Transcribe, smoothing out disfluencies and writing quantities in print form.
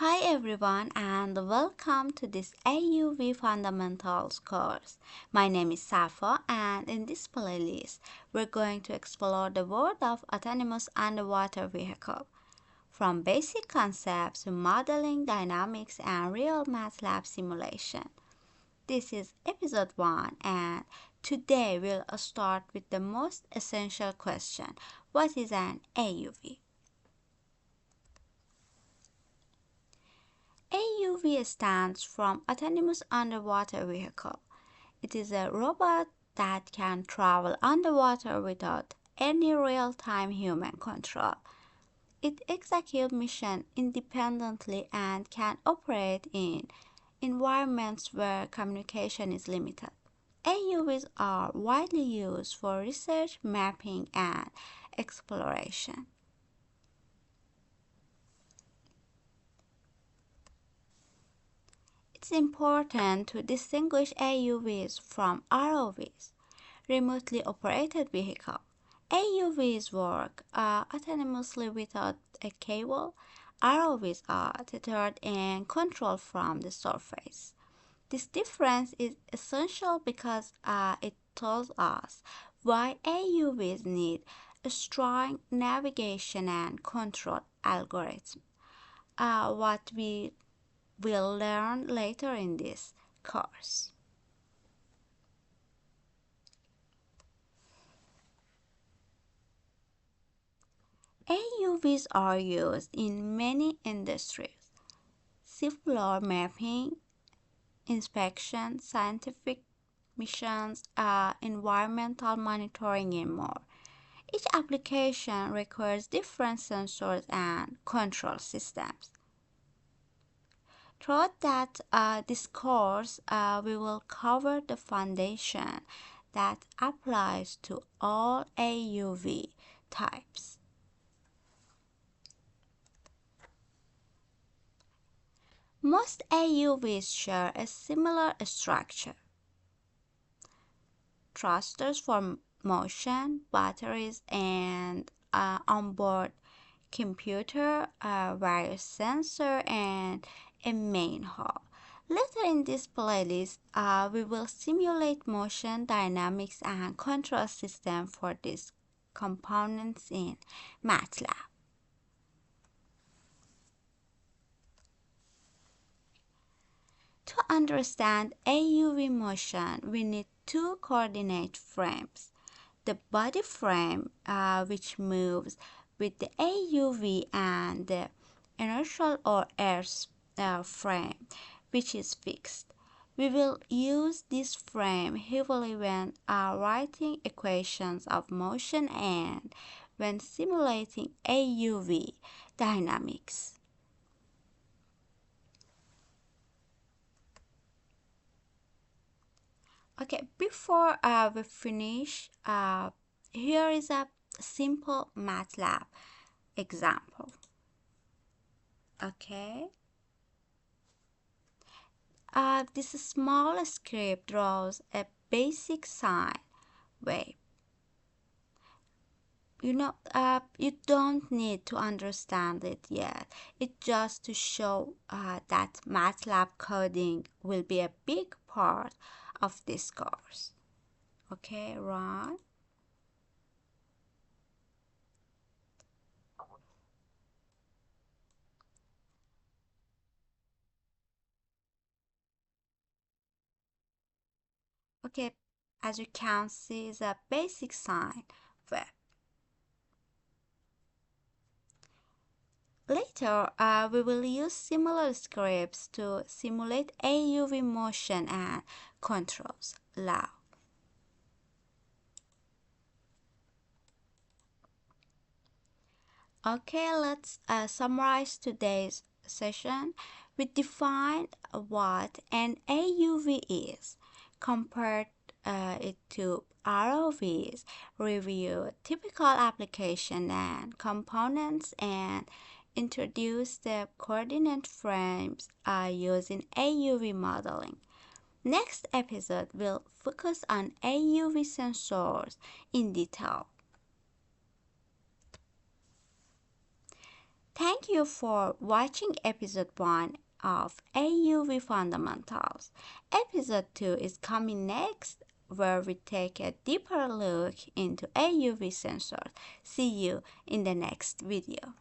Hi everyone and welcome to this AUV Fundamentals course. My name is Safa and in this playlist we're going to explore the world of autonomous underwater vehicle. From basic concepts to modeling dynamics and real MATLAB simulation. This is episode 1 and today we'll start with the most essential question. What is an AUV? AUV stands for Autonomous Underwater Vehicle. It is a robot that can travel underwater without any real-time human control. It executes missions independently and can operate in environments where communication is limited. AUVs are widely used for research, mapping, and exploration. It's important to distinguish AUVs from ROVs, remotely operated vehicles. AUVs work autonomously without a cable. ROVs are tethered and controlled from the surface. This difference is essential because it tells us why AUVs need a strong navigation and control algorithm. What we will learn later in this course. AUVs are used in many industries: seafloor mapping, inspection, scientific missions, environmental monitoring, and more. Each application requires different sensors and control systems. Throughout this course, we will cover the foundation that applies to all AUV types. Most AUVs share a similar structure: thrusters for motion, batteries, and onboard computer, various sensor, and a main hull. Later in this playlist, we will simulate motion dynamics and control system for these components in MATLAB. To understand AUV motion, we need two coordinate frames: the body frame, which moves with the AUV, and the inertial or air frame, which is fixed. We will use this frame heavily when writing equations of motion and when simulating AUV dynamics. Okay, before we finish, here is a simple MATLAB example. Okay. This small script draws a basic sine wave. You don't need to understand it yet. It's just to show that MATLAB coding will be a big part of this course. Okay, run. Okay, as you can see, is a basic sine wave. Later, we will use similar scripts to simulate AUV motion and controls. Law. Okay, let's summarize today's session. We defined what an AUV is, compared it to ROVs, review typical application and components, and introduce the coordinate frames using AUV modeling. Next episode will focus on AUV sensors in detail. Thank you for watching episode 1 of AUV Fundamentals. Episode 2 is coming next, where we take a deeper look into AUV sensors. See you in the next video.